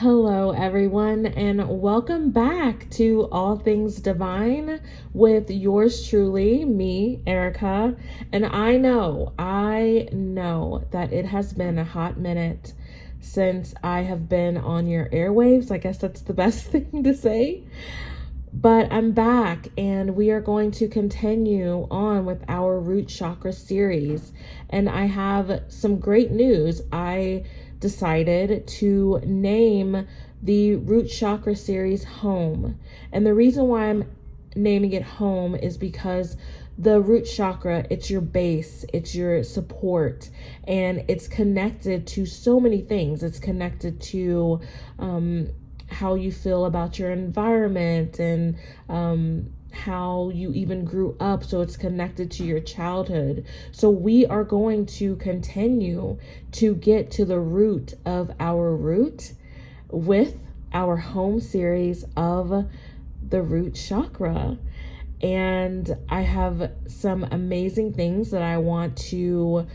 Hello, everyone, and welcome back to All Things Divine with yours truly, me, Erica. And I know that it has been a hot minute since I have been on your airwaves. I guess that's the best thing to say. But I'm back, and we are going to continue on with our root chakra series. And I have some great news. I decided to name the root chakra series Home. And the reason why I'm naming it Home is because the root chakra, it's your base, it's your support, and it's connected to so many things. It's connected to how you feel about your environment and how you even grew up. So it's connected to your childhood. So we are going to continue to get to the root of our root with our home series of the root chakra. And I have some amazing things that I want to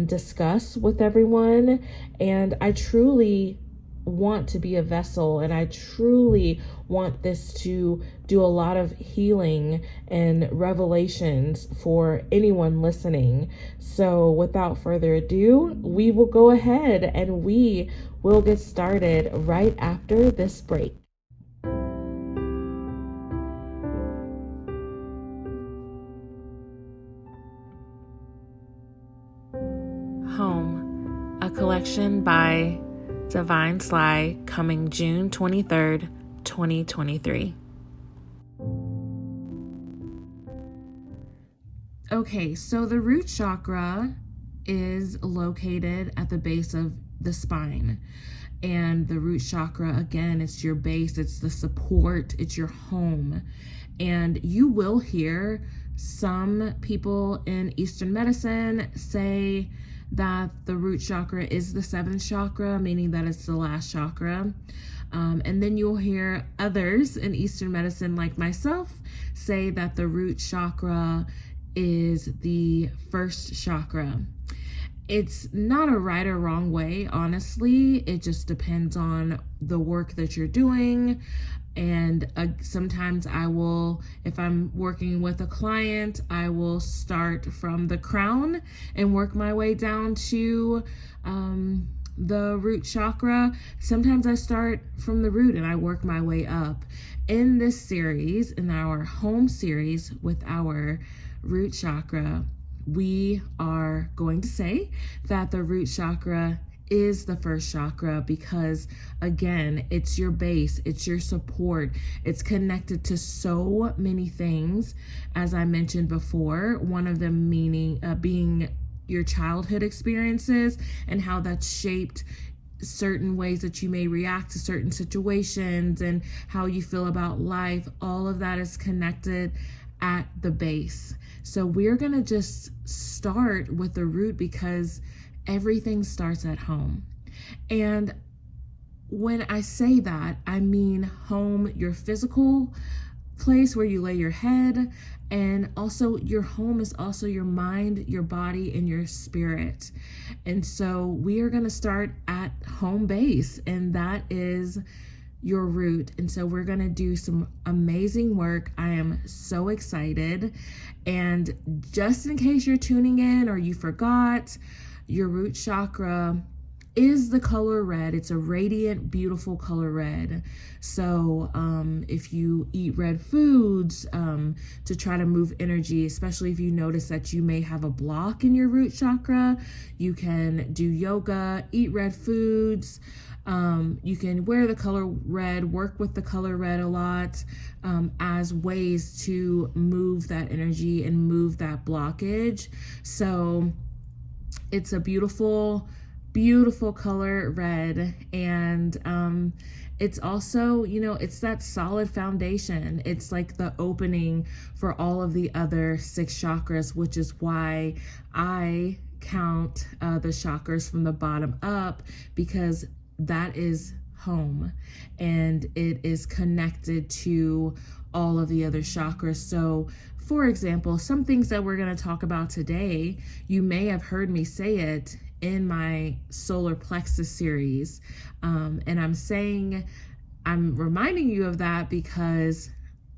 discuss with everyone. And I truly want to be a vessel, and I truly want this to do a lot of healing and revelations for anyone listening. So without further ado, we will go ahead and we will get started right after this break. Home, a collection by Divine Sly, coming June 23rd, 2023. Okay, so the root chakra is located at the base of the spine. And the root chakra, again, it's your base, it's the support, it's your home. And you will hear some people in Eastern medicine say that the root chakra is the seventh chakra, meaning that it's the last chakra. And then you'll hear others in Eastern medicine, like myself, say that the root chakra is the first chakra. It's not a right or wrong way, honestly. It just depends on the work that you're doing. And sometimes I will, if I'm working with a client, I will start from the crown and work my way down to the root chakra. Sometimes I start from the root and I work my way up. In this series, in our home series with our root chakra, we are going to say that the root chakra is the first chakra because, again, it's your base, it's your support, it's connected to so many things, as I mentioned before, one of them being your childhood experiences and how that's shaped certain ways that you may react to certain situations and how you feel about life. All of that is connected at the base. So we're going to just start with the root because everything starts at home. And when I say that, I mean home, your physical place where you lay your head, and also your home is also your mind, your body, and your spirit. And so we are going to start at home base, and that is your root. And so we're going to do some amazing work. I am so excited. And just in case you're tuning in or you forgot, your root chakra is the color red. It's a radiant, beautiful color red. So if you eat red foods to try to move energy, especially if you notice that you may have a block in your root chakra, you can do yoga, eat red foods. You can wear the color red, work with the color red a lot as ways to move that energy and move that blockage. So it's a beautiful, beautiful color red. And it's also, it's that solid foundation. It's like the opening for all of the other 6 chakras, which is why I count the chakras from the bottom up, because that is home and it is connected to all of the other chakras. So for example, some things that we're going to talk about today, you may have heard me say it in my solar plexus series. And I'm reminding you of that because,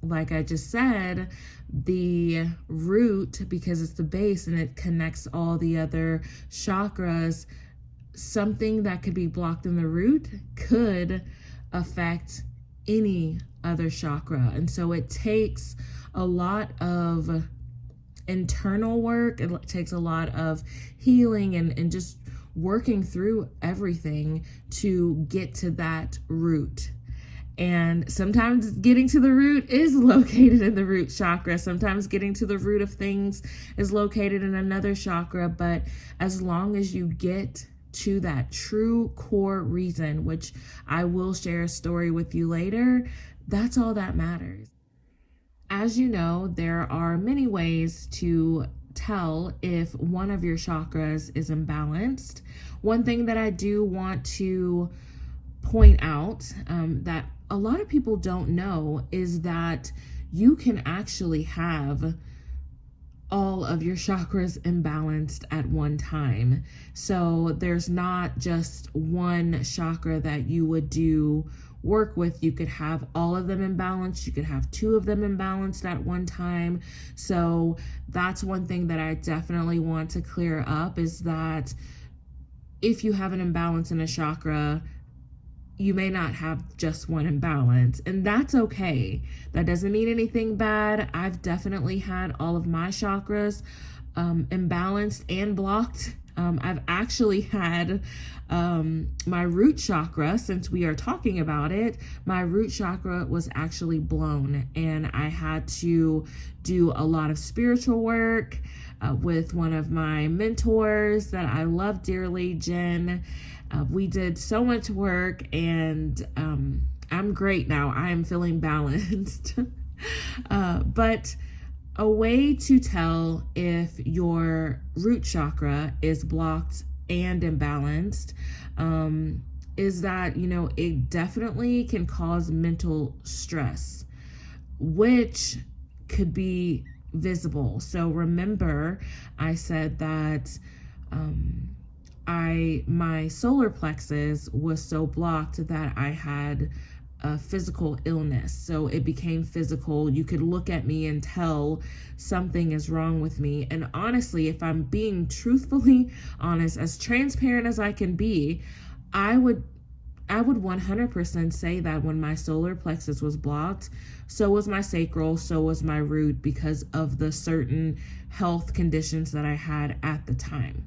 like I just said, the root, because it's the base and it connects all the other chakras, something that could be blocked in the root could affect any other chakra. And so it takes a lot of internal work. It takes a lot of healing and just working through everything to get to that root. And sometimes getting to the root is located in the root chakra. Sometimes getting to the root of things is located in another chakra. But as long as you get to that true core reason, which I will share a story with you later, that's all that matters. As you know, there are many ways to tell if one of your chakras is imbalanced. One thing that I do want to point out that a lot of people don't know is that you can actually have all of your chakras imbalanced at one time. So there's not just one chakra that you would do work with. You could have all of them imbalanced. You could have two of them imbalanced at one time. So that's one thing that I definitely want to clear up, is that if you have an imbalance in a chakra, you may not have just one imbalance, and that's okay. That doesn't mean anything bad. I've definitely had all of my chakras imbalanced and blocked. I've actually had my root chakra, since we are talking about it, my root chakra was actually blown, and I had to do a lot of spiritual work with one of my mentors that I love dearly, Jen. We did so much work, and I'm great now. I am feeling balanced. But a way to tell if your root chakra is blocked and imbalanced is that, it definitely can cause mental stress, which could be visible. So remember, I said that my solar plexus was so blocked that I had a physical illness. So it became physical. You could look at me and tell something is wrong with me. And honestly, if I'm being truthfully honest, as transparent as I can be, I would 100% say that when my solar plexus was blocked, so was my sacral, so was my root, because of the certain health conditions that I had at the time.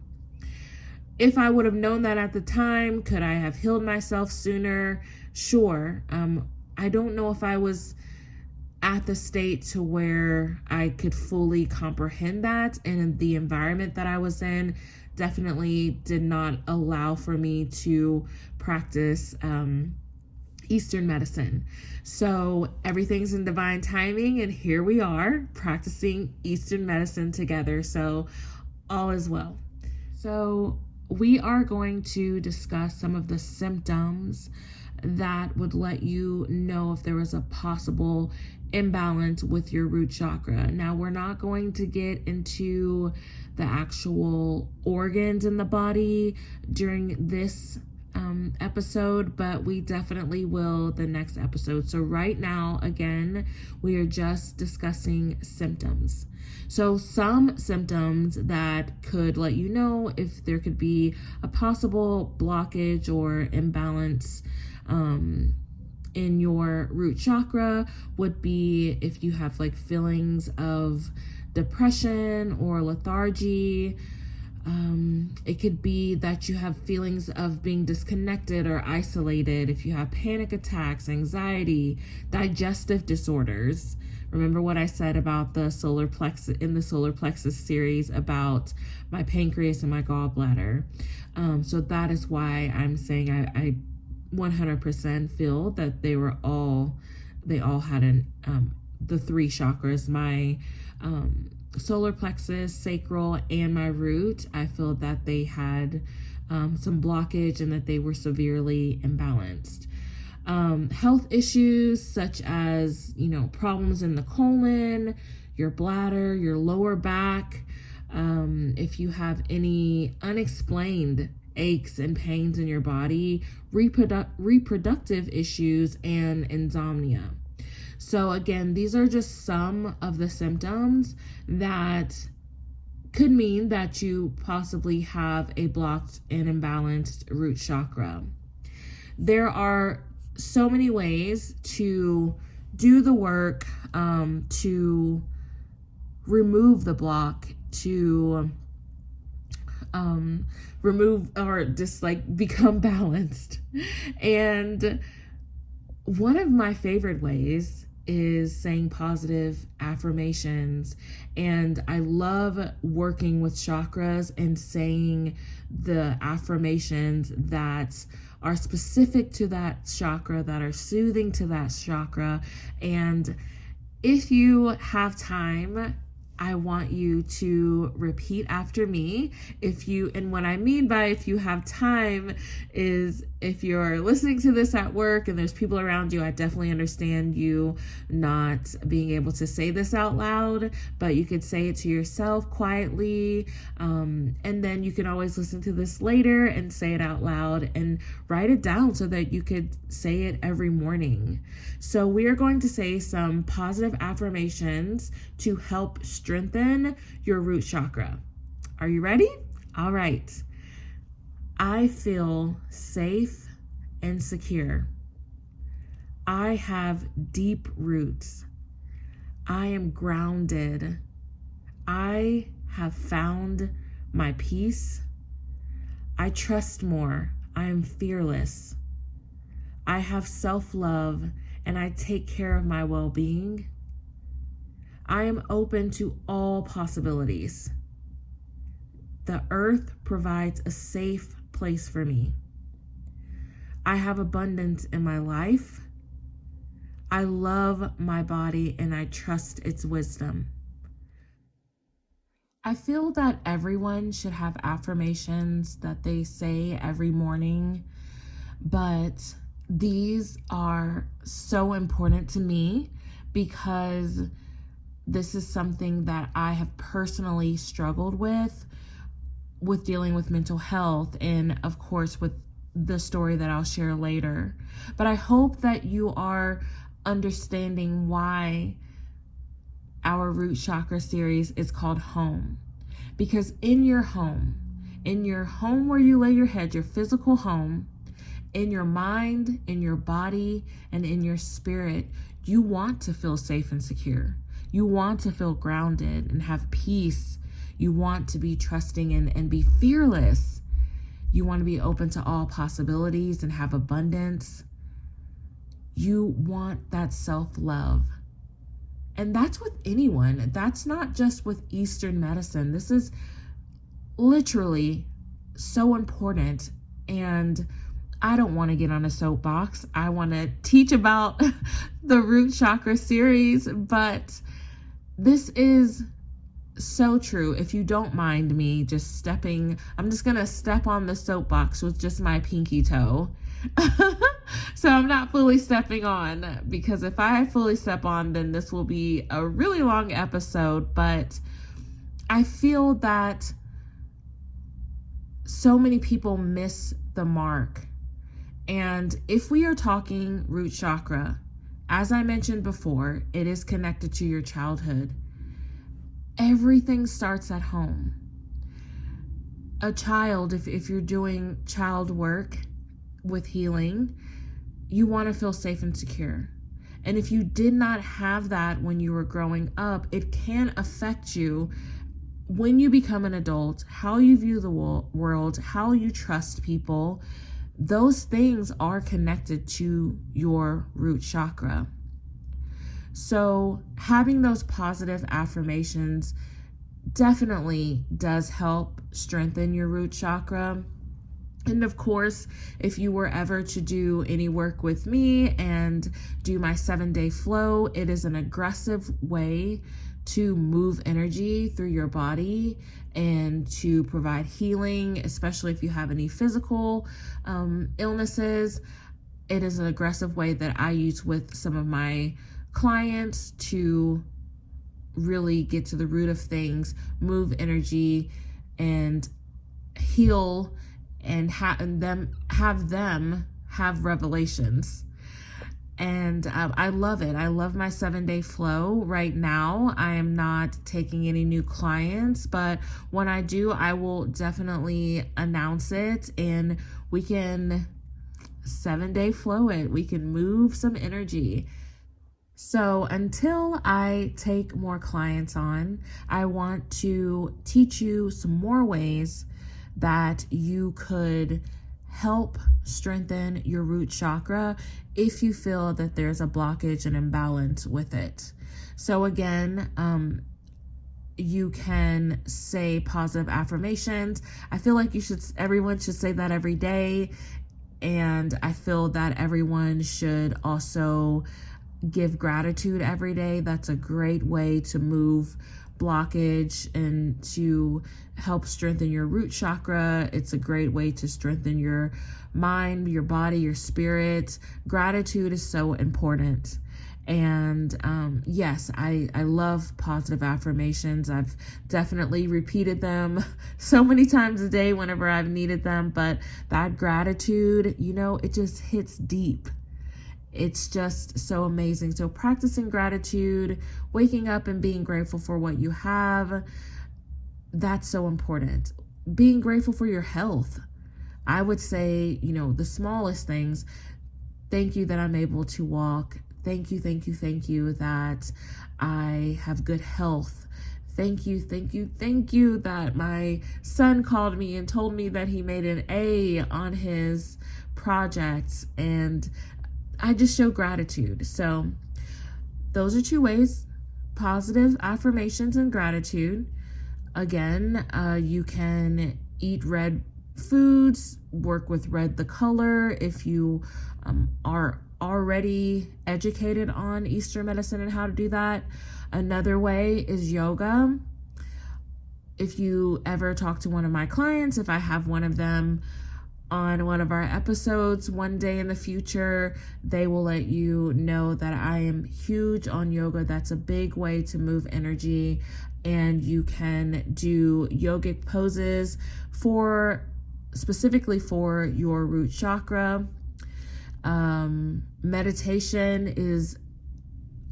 If I would have known that at the time, could I have healed myself sooner? Sure. I don't know if I was at the state to where I could fully comprehend that, and the environment that I was in definitely did not allow for me to practice Eastern medicine. So everything's in divine timing, and here we are practicing Eastern medicine together. So all is well. So we are going to discuss some of the symptoms that would let you know if there was a possible imbalance with your root chakra. Now, we're not going to get into the actual organs in the body during this episode, but we definitely will the next episode. So right now, again, we are just discussing symptoms. So some symptoms that could let you know if there could be a possible blockage or imbalance in your root chakra would be if you have like feelings of depression or lethargy. It could be that you have feelings of being disconnected or isolated. If you have panic attacks, anxiety, digestive disorders. Remember what I said about the solar plexus in the solar plexus series about my pancreas and my gallbladder. So that is why I'm saying I 100% feel that they all had the three chakras, my solar plexus, sacral, and my root. I feel that they had some blockage and that they were severely imbalanced. Health issues such as, problems in the colon, your bladder, your lower back, If you have any unexplained aches and pains in your body, reproductive issues, and insomnia. So again, these are just some of the symptoms that could mean that you possibly have a blocked and imbalanced root chakra. There are so many ways to do the work, to remove the block, to remove or just like become balanced. And one of my favorite ways is saying positive affirmations. And I love working with chakras and saying the affirmations that are specific to that chakra, that are soothing to that chakra. And if you have time, I want you to repeat after me. And what I mean by if you have time is if you're listening to this at work and there's people around you, I definitely understand you not being able to say this out loud, but you could say it to yourself quietly. And then you can always listen to this later and say it out loud and write it down so that you could say it every morning. So we are going to say some positive affirmations to help strengthen your root chakra. Are you ready? All right. I feel safe and secure. I have deep roots. I am grounded. I have found my peace. I trust more. I am fearless. I have self-love and I take care of my well-being. I am open to all possibilities. The earth provides a safe place for me. I have abundance in my life. I love my body and I trust its wisdom. I feel that everyone should have affirmations that they say every morning, but these are so important to me because this is something that I have personally struggled with dealing with mental health and of course with the story that I'll share later. But I hope that you are understanding why our root chakra series is called Home. Because in your home where you lay your head, your physical home, in your mind, in your body, and in your spirit, you want to feel safe and secure. You want to feel grounded and have peace. You want to be trusting and be fearless. You want to be open to all possibilities and have abundance. You want that self-love. And that's with anyone. That's not just with Eastern medicine. This is literally so important. And I don't want to get on a soapbox. I want to teach about the root chakra series, but this is so true. If you don't mind me I'm just going to step on the soapbox with just my pinky toe. So I'm not fully stepping on, because if I fully step on, then this will be a really long episode. But I feel that so many people miss the mark. And if we are talking root chakra, as I mentioned before, it is connected to your childhood. Everything starts at home. A child, if you're doing child work with healing, you want to feel safe and secure. And if you did not have that when you were growing up, it can affect you when you become an adult, how you view the world, how you trust people. Those things are connected to your root chakra. So having those positive affirmations definitely does help strengthen your root chakra. And of course, if you were ever to do any work with me and do my 7-day flow, it is an aggressive way to move energy through your body and to provide healing, especially if you have any physical illnesses. It is an aggressive way that I use with some of my clients to really get to the root of things, move energy, and heal, and have them have revelations. And I love it. I love my 7-day flow. Right now, I am not taking any new clients, but when I do, I will definitely announce it, and we can 7-day flow it. We can move some energy. So until I take more clients on, I want to teach you some more ways that you could help strengthen your root chakra if you feel that there's a blockage and imbalance with it. So again, you can say positive affirmations. I feel like everyone should say that every day. And I feel that everyone should also give gratitude every day. That's a great way to move blockage and to help strengthen your root chakra. It's a great way to strengthen your mind, your body, your spirit. Gratitude is so important. And yes, I love positive affirmations. I've definitely repeated them so many times a day whenever I've needed them. But that gratitude, it just hits deep. It's just so amazing. So practicing gratitude, waking up and being grateful for what you have, that's so important. Being grateful for your health. I would say, the smallest things. Thank you that I'm able to walk. Thank you that I have good health. Thank you that my son called me and told me that he made an A on his project, and I just show gratitude. So those are 2 ways: positive affirmations and gratitude. Again, you can eat red foods, work with red the color if you are already educated on Eastern medicine and how to do that. Another way is yoga. If you ever talk to one of my clients, if I have one of them on one of our episodes one day in the future, they will let you know that I am huge on yoga. That's a big way to move energy, and you can do yogic poses specifically for your root chakra. Meditation is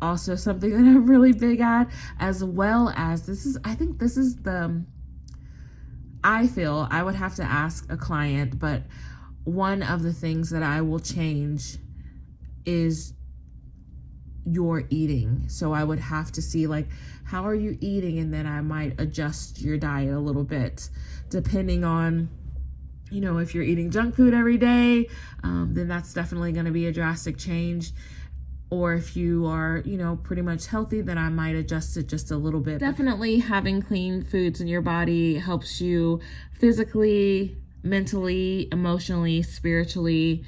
also something that I'm really big at, as well as I feel I would have to ask a client, but one of the things that I will change is your eating. So I would have to see, how are you eating? And then I might adjust your diet a little bit, depending on, if you're eating junk food every day, then that's definitely going to be a drastic change. Or if you are, pretty much healthy, then I might adjust it just a little bit. Definitely having clean foods in your body helps you physically, mentally, emotionally, spiritually.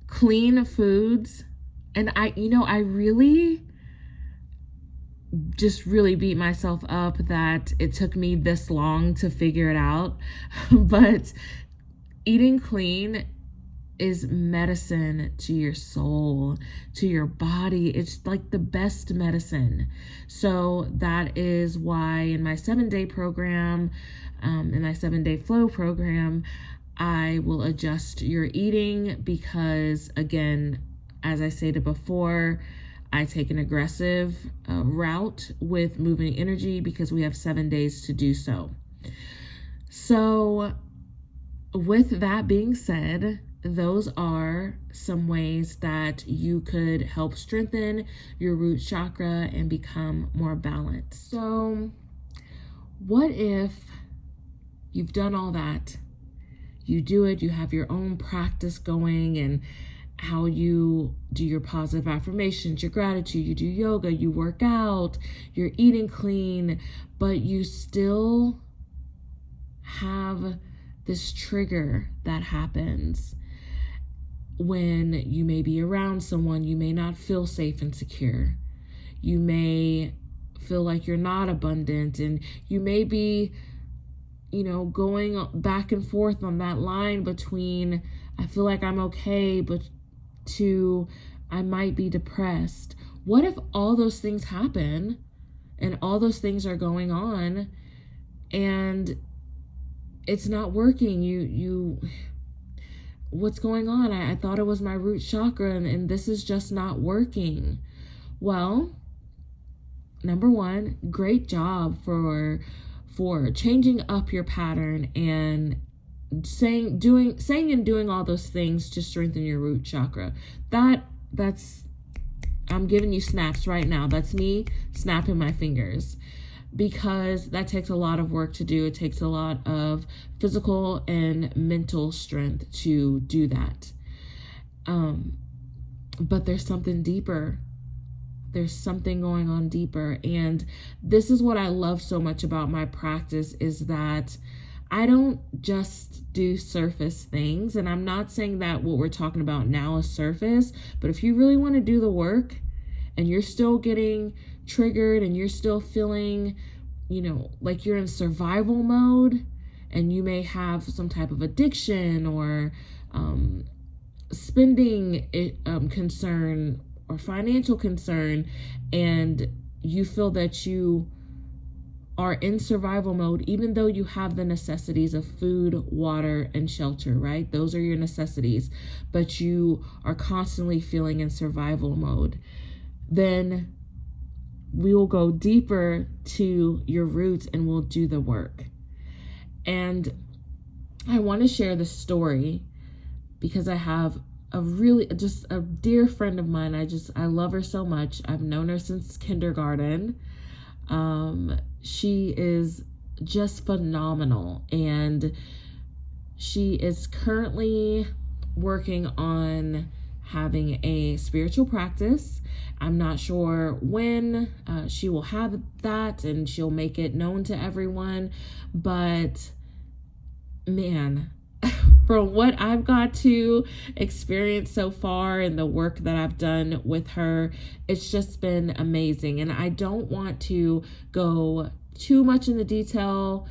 Clean foods. And I really beat myself up that it took me this long to figure it out. But eating clean is medicine to your soul, to your body. It's like the best medicine. So that is why in my 7-day program, in my 7-day flow program, I will adjust your eating because, again, as I stated before, I take an aggressive route with moving energy because we have 7 days to do so. So with that being said, those are some ways that you could help strengthen your root chakra and become more balanced. So what if you've done all that? You do it, you have your own practice going, and how you do your positive affirmations, your gratitude, you do yoga, you work out, you're eating clean, but you still have this trigger that happens when you may be around someone. You may not feel safe and secure. You may feel like you're not abundant, and you may be, going back and forth on that line between I feel like I'm okay, but to I might be depressed. What if all those things happen and all those things are going on, and it's not working. What's going on? I thought it was my root chakra, and this is just not working. Well, number one, great job for changing up your pattern and saying and doing all those things to strengthen your root chakra. That's I'm giving you snaps right now. That's me snapping my fingers, because that takes a lot of work to do. It takes a lot of physical and mental strength to do that. But there's something deeper. There's something going on deeper. And this is what I love so much about my practice, is that I don't just do surface things. And I'm not saying that what we're talking about now is surface, but if you really want to do the work and you're still getting triggered and you're still feeling, like you're in survival mode, and you may have some type of addiction or spending concern or financial concern, and you feel that you are in survival mode, even though you have the necessities of food, water, and shelter, right? Those are your necessities, but you are constantly feeling in survival mode. Then we will go deeper to your roots and we'll do the work. And I want to share this story because I have just a dear friend of mine. I love her so much. I've known her since kindergarten. She is just phenomenal, and she is currently working on having a spiritual practice. I'm not sure when she will have that and she'll make it known to everyone, but man, from what I've got to experience so far and the work that I've done with her, it's just been amazing. And I don't want to go too much into detail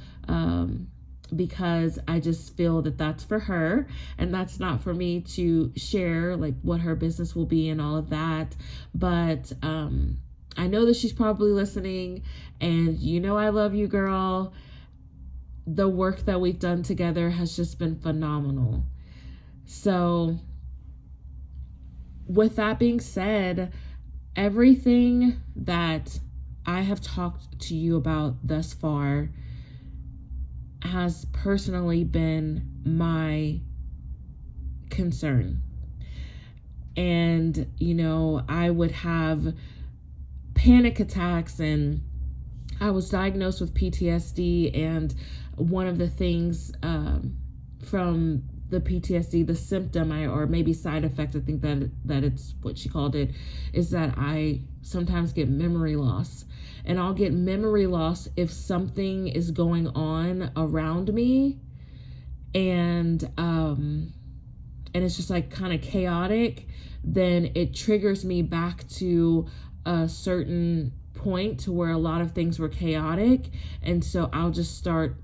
because I just feel that that's for her and that's not for me to share, like what her business will be and all of that. But I know that she's probably listening, and I love you, girl. The work that we've done together has just been phenomenal. So with that being said, everything that I have talked to you about thus far has personally been my concern. And, I would have panic attacks, and I was diagnosed with PTSD, and one of the things from the PTSD, the symptom or maybe side effect, I think that it's what she called it, is that I sometimes get memory loss. And I'll get memory loss if something is going on around me, and it's just like kind of chaotic. Then it triggers me back to a certain point to where a lot of things were chaotic, and so I'll just start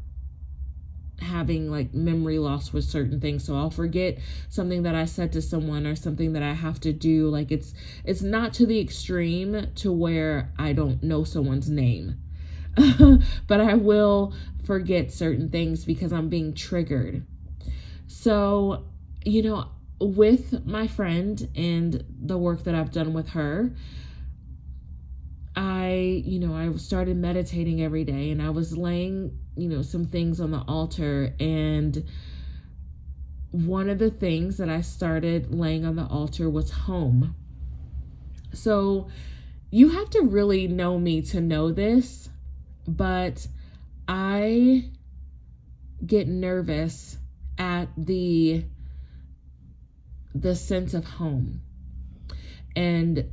having like memory loss with certain things. So I'll forget something that I said to someone or something that I have to do. Like it's not to the extreme to where I don't know someone's name, but I will forget certain things because I'm being triggered. So, with my friend and the work that I've done with her, I started meditating every day, and I was laying, some things on the altar. And one of the things that I started laying on the altar was home. So you have to really know me to know this, but I get nervous at the sense of home. And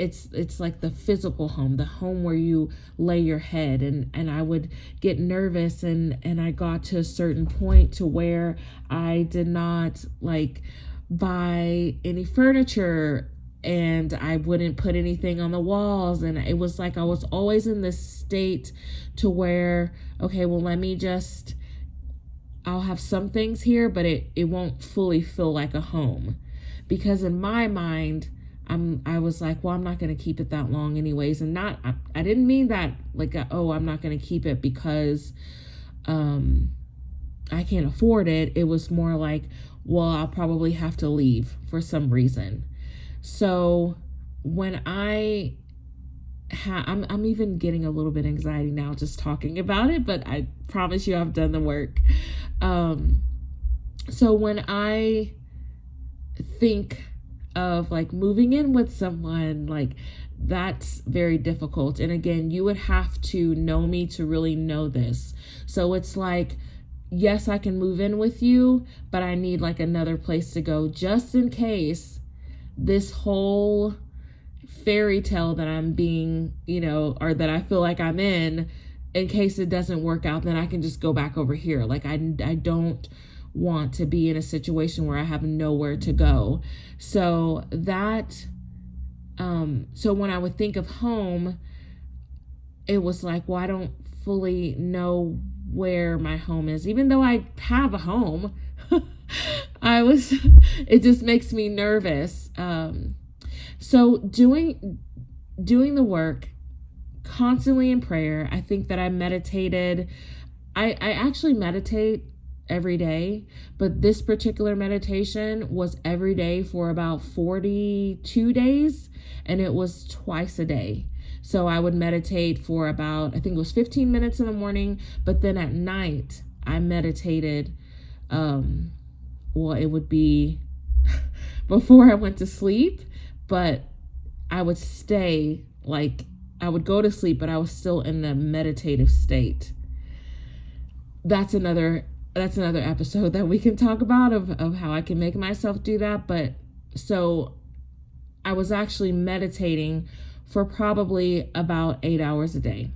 it's like the physical home, the home where you lay your head. And I would get nervous, and I got to a certain point to where I did not like buy any furniture, and I wouldn't put anything on the walls. And it was like I was always in this state to where, okay, well, I'll have some things here, but it won't fully feel like a home. Because in my mind, I was like, well, I'm not going to keep it that long anyways. And I didn't mean that like, oh, I'm not going to keep it because I can't afford it. It was more like, well, I'll probably have to leave for some reason. So when I'm even getting a little bit anxiety now just talking about it, but I promise you I've done the work. So when I think of like moving in with someone, like that's very difficult. And again, you would have to know me to really know this. So it's like, yes, I can move in with you, but I need like another place to go just in case this whole fairy tale that I'm being, or that I feel like I'm in case it doesn't work out, then I can just go back over here. Like I don't want to be in a situation where I have nowhere to go. So that, so when I would think of home, it was like, well, I don't fully know where my home is, even though I have a home. It just makes me nervous. So doing the work constantly in prayer, I think that I meditated. I actually meditate every day, but this particular meditation was every day for about 42 days, and it was twice a day. So I would meditate for about, I think it was 15 minutes in the morning, but then at night I meditated, well, it would be before I went to sleep, but I would stay, like I would go to sleep, but I was still in the meditative state. That's another episode that we can talk about of how I can make myself do that. But so I was actually meditating for probably about 8 hours a day.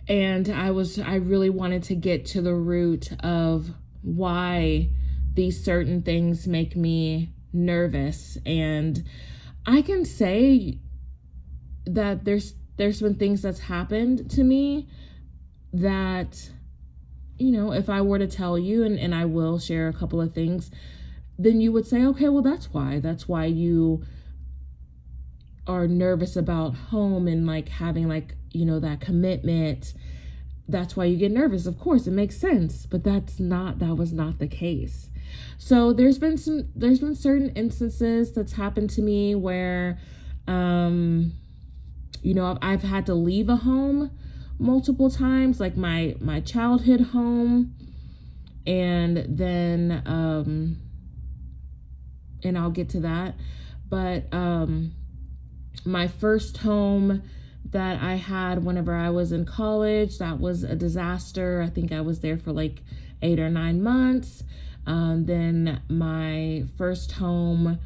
And I really wanted to get to the root of why these certain things make me nervous. And I can say that there's been things that's happened to me that, if I were to tell you, and I will share a couple of things, then you would say, okay, well, that's why you are nervous about home and like having like, that commitment. That's why you get nervous. Of course, it makes sense, but that was not the case. So there's been certain instances that's happened to me where, I've had to leave a home multiple times, like my childhood home, and then, and I'll get to that, but, my first home that I had whenever I was in college, that was a disaster. I think I was there for like 8 or 9 months. Then my first home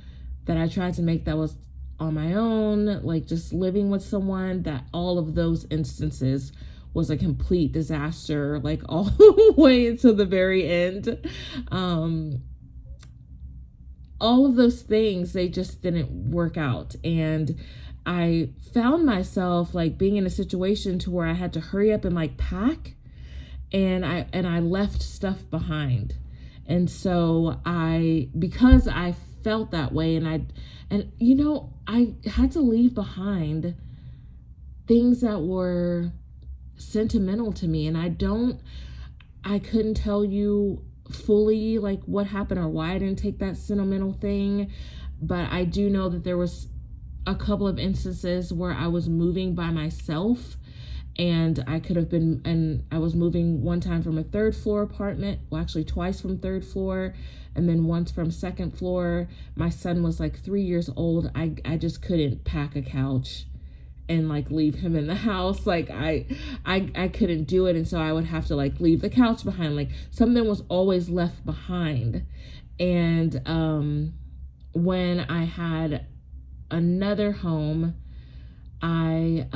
that I tried to make that was on my own, like just living with someone, that all of those instances was a complete disaster, like all the way until the very end. All of those things, they just didn't work out. And I found myself like being in a situation to where I had to hurry up and like pack, and I left stuff behind. And so because I felt that way, and I had to leave behind things that were sentimental to me. And I couldn't tell you fully like what happened or why I didn't take that sentimental thing, but I do know that there was a couple of instances where I was moving by myself, and I was moving one time from a 3rd floor apartment, well, actually twice from 3rd floor, and then once from 2nd floor. My son was like 3 years old. I just couldn't pack a couch and like leave him in the house. Like I couldn't do it. And so I would have to like leave the couch behind. Like something was always left behind. And when I had another home, I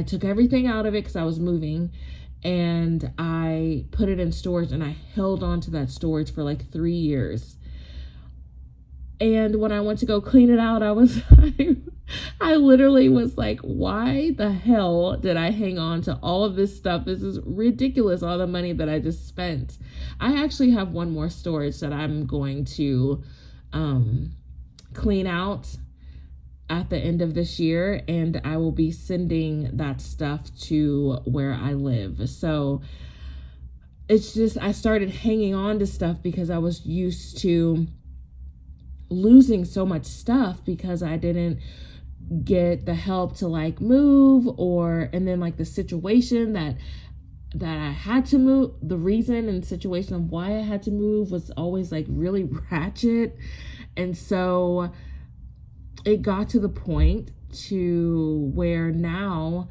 took everything out of it because I was moving, and I put it in storage, and I held on to that storage for like 3 years. And when I went to go clean it out, I literally was like, why the hell did I hang on to all of this stuff? This is ridiculous, all the money that I just spent. I actually have one more storage that I'm going to clean out at the end of this year, and I will be sending that stuff to where I live. So it's just, I started hanging on to stuff because I was used to losing so much stuff because I didn't get the help to like move, and then like the situation that I had to move, the reason and situation of why I had to move was always like really ratchet. And so it got to the point to where now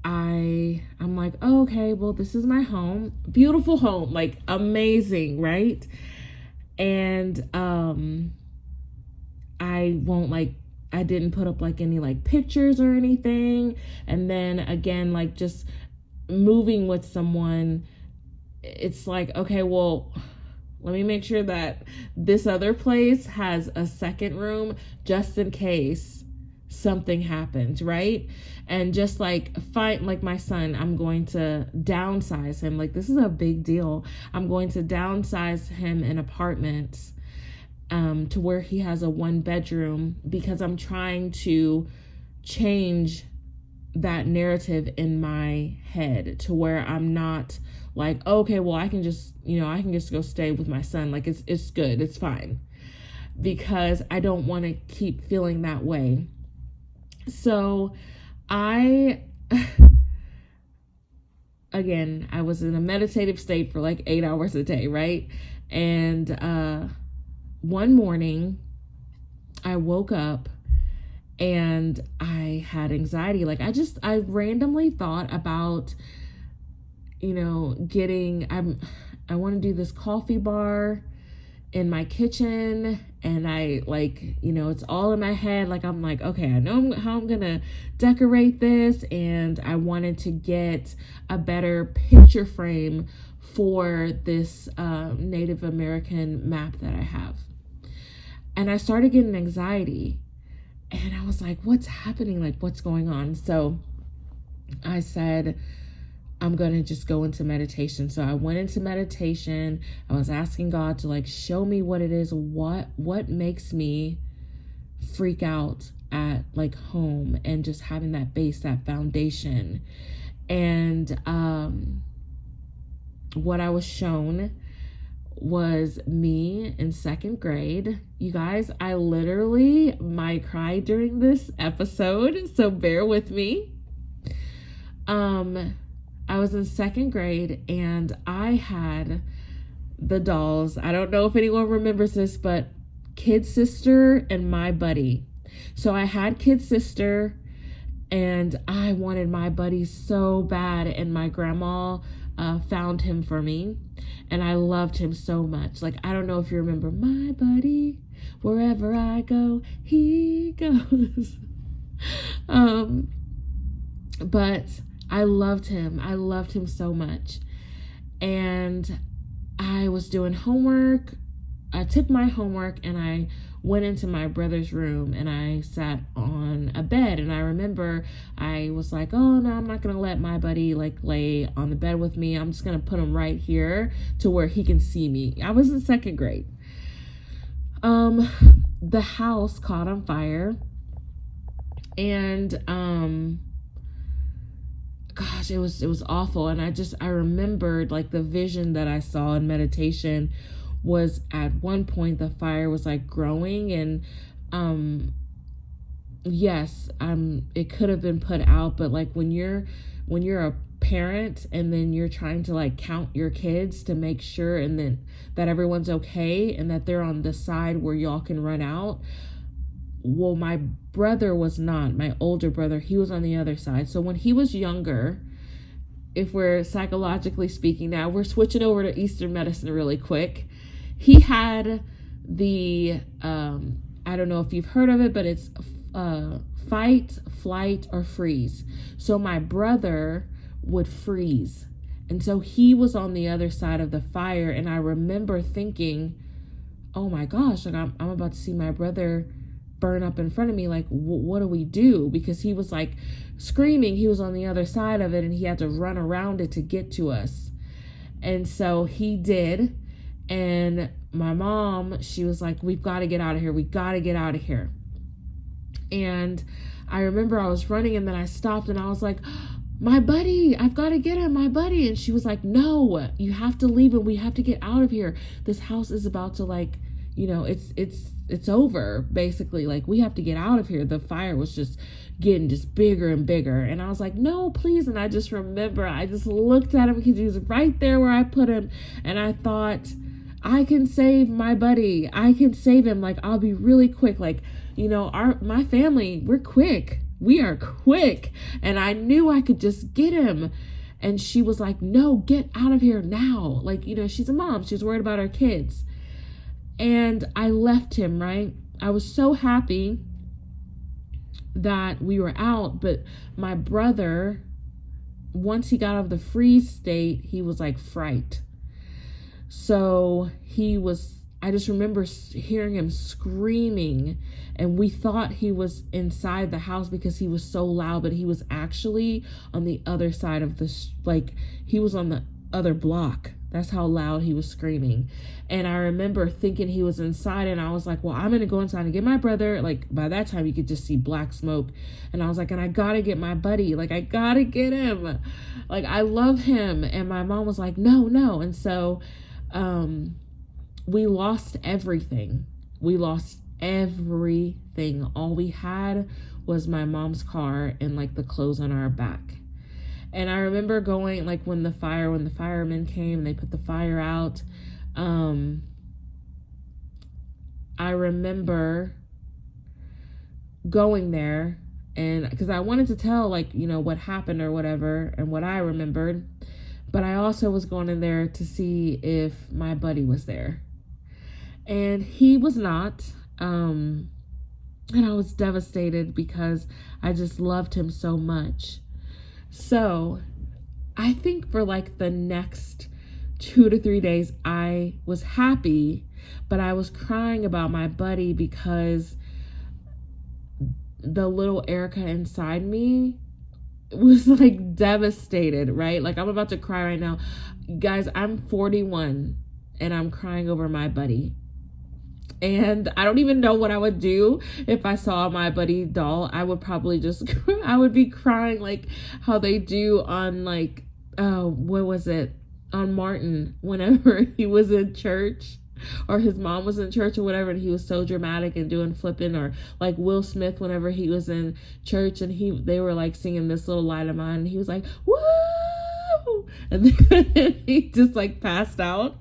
I'm like, oh, okay, well, this is my home, beautiful home, like amazing, right? And I didn't put up like any like pictures or anything. And then again, like just moving with someone, it's like, okay, well, let me make sure that this other place has a second room just in case something happens, right? And just like find, like my son, I'm going to downsize him. Like this is a big deal. I'm going to downsize him in apartments to where he has a 1-bedroom, because I'm trying to change that narrative in my head to where I'm not like, okay, well, I can just go stay with my son. Like it's good. It's fine. Because I don't want to keep feeling that way. So I was in a meditative state for like 8 hours a day. Right. And, one morning I woke up and I had anxiety. Like I randomly thought about, I want to do this coffee bar in my kitchen, and I like, it's all in my head. Like, I'm like, okay, I know how I'm going to decorate this. And I wanted to get a better picture frame for this Native American map that I have. And I started getting anxiety, and I was like, what's happening? Like, what's going on? So I said, I'm going to just go into meditation. So I went into meditation. I was asking God to like, show me what it is. What makes me freak out at like home, and just having that base, that foundation. And what I was shown was me in 2nd grade. You guys, I literally might cry during this episode, so bear with me. I was in 2nd grade, and I had the dolls. I don't know if anyone remembers this, but Kid Sister and My Buddy. So I had Kid Sister, and I wanted My Buddy so bad, and my grandma found him for me, and I loved him so much. Like, I don't know if you remember, my buddy, wherever I go, he goes. But I loved him. I loved him so much. And I was doing homework. I took my homework and I went into my brother's room, and I sat on a bed. And I remember I was like, oh no, I'm not going to let My Buddy like lay on the bed with me. I'm just going to put him right here to where he can see me. I was in 2nd grade. The house caught on fire, and gosh, it was awful. And I remembered like the vision that I saw in meditation was, at one point the fire was like growing, and yes, it could have been put out, but like when you're a parent and then you're trying to like count your kids to make sure and then that everyone's okay and that they're on the side where y'all can run out. Well, my brother was not. My older brother, he was on the other side. So when he was younger, if we're psychologically speaking now, we're switching over to Eastern medicine really quick. He had the, I don't know if you've heard of it, but it's fight, flight, or freeze. So my brother would freeze. And so he was on the other side of the fire. And I remember thinking, oh my gosh, like I'm about to see my brother burn up in front of me. Like, what do we do? Because he was like screaming. He was on the other side of it, and he had to run around it to get to us. And so he did. And my mom, she was like, we've got to get out of here. We got to get out of here. And I remember I was running, and then I stopped, and I was like, my buddy, I've got to get him, my buddy. And she was like, no, you have to leave, and we have to get out of here. This house is about to, like, you know, it's over, basically. Like, we have to get out of here. The fire was just getting just bigger and bigger. And I was like, no, please. And I just remember, I just looked at him because he was right there where I put him. And I thought, I can save my buddy. I can save him. Like, I'll be really quick. Like, you know, my family, we're quick. We are quick. And I knew I could just get him. And she was like, no, get out of here now. Like, you know, she's a mom. She's worried about her kids. And I left him, right? I was so happy that we were out, but my brother, once he got out of the freeze state, he was like fright. So I just remember hearing him screaming, and we thought he was inside the house because he was so loud, but he was actually on the other side of he was on the other block. That's how loud he was screaming. And I remember thinking he was inside, and I was like, well, I'm going to go inside and get my brother. Like, by that time, you could just see black smoke. And I was like, and I got to get my buddy. Like, I got to get him. Like, I love him. And my mom was like, no. And so we lost everything. We lost everything. All we had was my mom's car and, like, the clothes on our back. And I remember going, like, when the firemen came, they put the fire out. I remember going there, and because I wanted to tell, like, you know, what happened or whatever and what I remembered. But I also was going in there to see if my buddy was there. And he was not. And I was devastated because I just loved him so much. So I think for like the next 2 to 3 days, I was happy, but I was crying about my buddy because the little Erica inside me was like devastated, right? Like, I'm about to cry right now. Guys, I'm 41 and I'm crying over my buddy. And I don't even know what I would do if I saw my buddy doll. I would probably I would be crying like how they do on, like, what was it? On Martin, whenever he was in church or his mom was in church or whatever, and he was so dramatic and doing flipping, or like Will Smith whenever he was in church and they were like singing This Little Light of Mine, and he was like, woo! And then he just like passed out.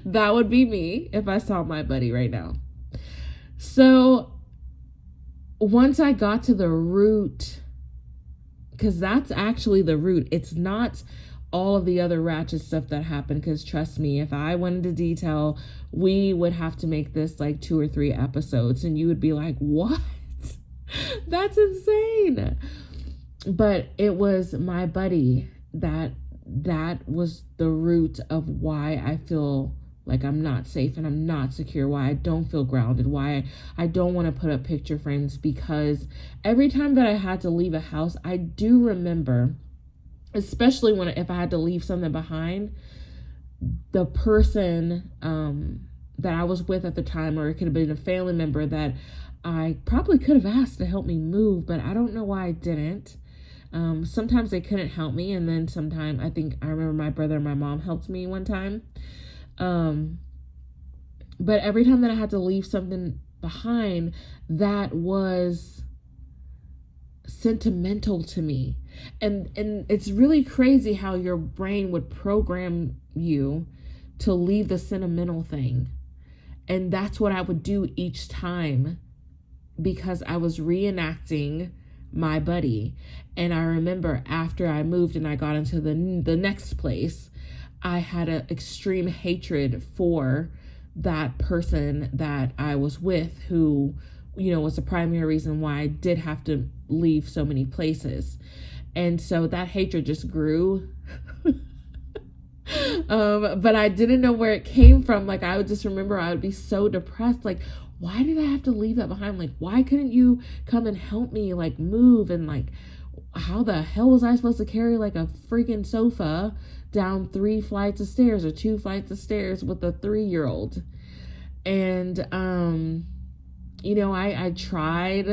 That would be me if I saw my buddy right now. So once I got to the root, because that's actually the root, it's not all of the other ratchet stuff that happened, because trust me, if I went into detail, we would have to make this like 2 or 3 episodes, and you would be like, what? That's insane. But it was my buddy that was the root of why I feel like I'm not safe and I'm not secure, why I don't feel grounded, why I don't want to put up picture frames. Because every time that I had to leave a house, I do remember, especially if I had to leave something behind, the person that I was with at the time, or it could have been a family member that I probably could have asked to help me move, but I don't know why I didn't. Sometimes they couldn't help me, and then sometimes I remember my brother and my mom helped me one time. But every time that I had to leave something behind, that was sentimental to me. And it's really crazy how your brain would program you to leave the sentimental thing. And that's what I would do each time, because I was reenacting my buddy. And I remember after I moved and I got into the next place, I had an extreme hatred for that person that I was with, who, you know, was the primary reason why I did have to leave so many places. And so that hatred just grew. But I didn't know where it came from. Like, I would just remember I would be so depressed. Like, why did I have to leave that behind? Like, why couldn't you come and help me, like, move? And like, how the hell was I supposed to carry like a freaking sofa down 3 flights of stairs or 2 flights of stairs with a 3-year-old? And, you know, I tried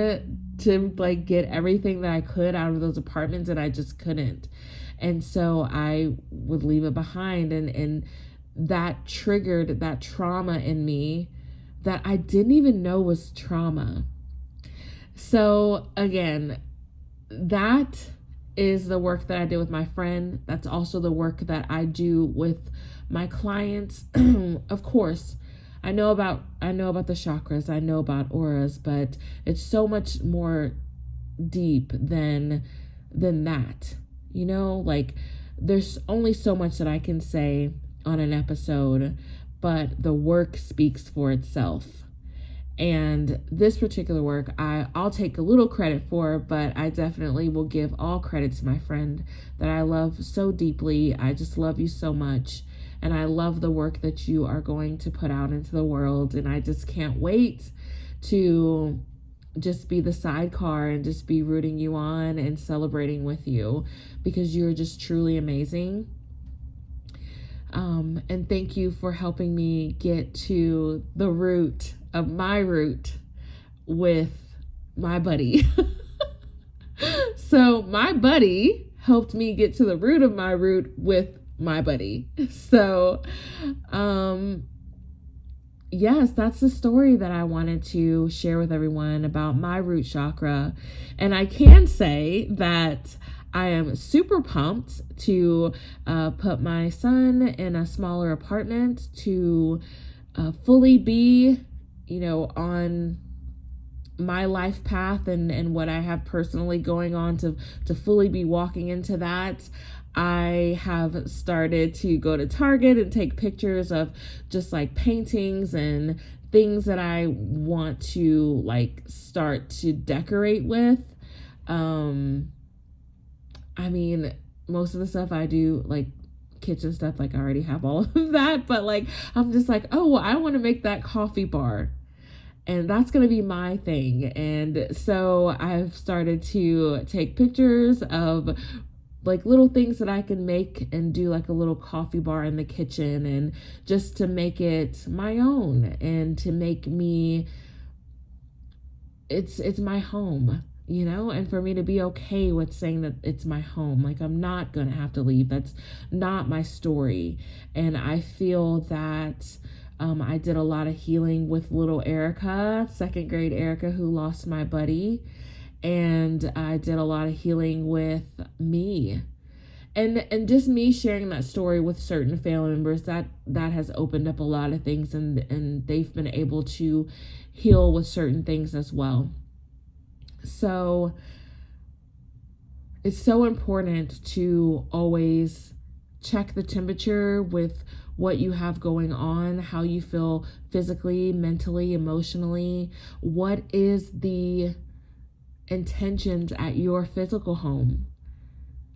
to like get everything that I could out of those apartments, and I just couldn't. And so I would leave it behind, and that triggered that trauma in me that I didn't even know was trauma. So again, that is the work that I did with my friend. That's also the work that I do with my clients. Of course, I know about the chakras, I know about auras, but it's so much more deep than that. You know, like there's only so much that I can say on an episode, but the work speaks for itself. And this particular work, I'll take a little credit for, but I definitely will give all credit to my friend that I love so deeply. I just love you so much. And I love the work that you are going to put out into the world. And I just can't wait to just be the sidecar and just be rooting you on and celebrating with you, because you're just truly amazing. And thank you for helping me get to the root of my root with my buddy. So my buddy helped me get to the root of my root with my buddy. So, yes, that's the story that I wanted to share with everyone about my root chakra. And I can say that I am super pumped to put my son in a smaller apartment, to fully be, you know, on my life path and what I have personally going on, to fully be walking into that. I have started to go to Target and take pictures of just like paintings and things that I want to like start to decorate with. I mean, most of the stuff I do, like kitchen stuff, like I already have all of that, but like, I'm just like, oh, well, I want to make that coffee bar, and that's going to be my thing. And so I've started to take pictures of like little things that I can make and do like a little coffee bar in the kitchen, and just to make it my own and to make me, it's my home. You know, and for me to be okay with saying that it's my home, like I'm not going to have to leave. That's not my story. And I feel that I did a lot of healing with little Erica, 2nd grade Erica, who lost my buddy. And I did a lot of healing with me. And just me sharing that story with certain family members, that has opened up a lot of things, and they've been able to heal with certain things as well. So it's so important to always check the temperature with what you have going on, how you feel physically, mentally, emotionally. What is the intentions at your physical home?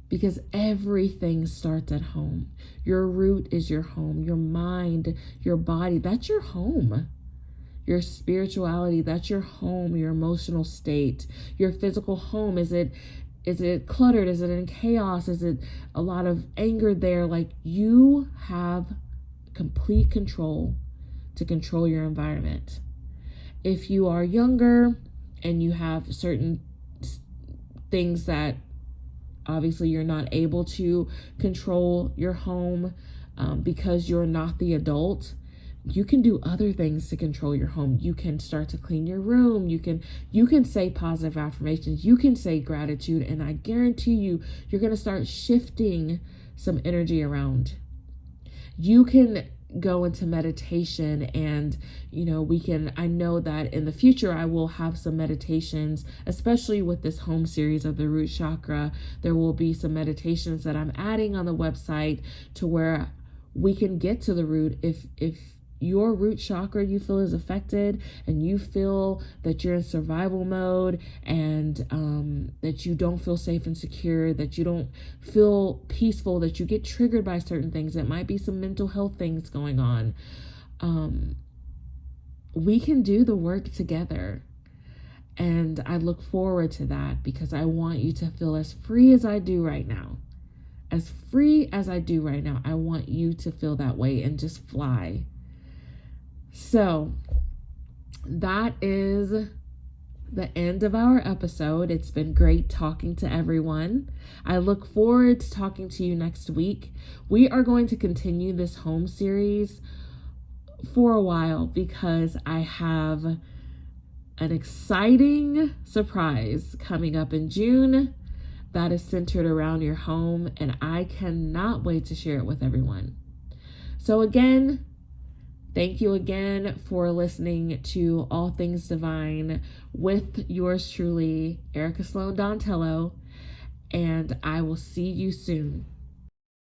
Because everything starts at home. Your root is your home. Your mind, your body, that's your home. Your spirituality, that's your home. Your emotional state, your physical home. Is it cluttered? Is it in chaos? Is it a lot of anger there? Like, you have complete control to control your environment. If you are younger and you have certain things that obviously you're not able to control your home because you're not the adult, you can do other things to control your home. You can start to clean your room. You can say positive affirmations. You can say gratitude. And I guarantee you're going to start shifting some energy around. You can go into meditation, and, you know, I know that in the future I will have some meditations, especially with this home series of the root chakra. There will be some meditations that I'm adding on the website to where we can get to the root. If your root chakra you feel is affected, and you feel that you're in survival mode, and that you don't feel safe and secure, that you don't feel peaceful, that you get triggered by certain things, it might be some mental health things going on, we can do the work together. And I look forward to that, because I want you to feel as free as I do right now. As free as I do right now, I want you to feel that way and just fly. So that is the end of our episode. It's been great talking to everyone. I look forward to talking to you next week. We are going to continue this home series for a while because I have an exciting surprise coming up in June that is centered around your home, and I cannot wait to share it with everyone. So again, thank you again for listening to All Things Divine with yours truly, Erica Sloan Dontello, and I will see you soon.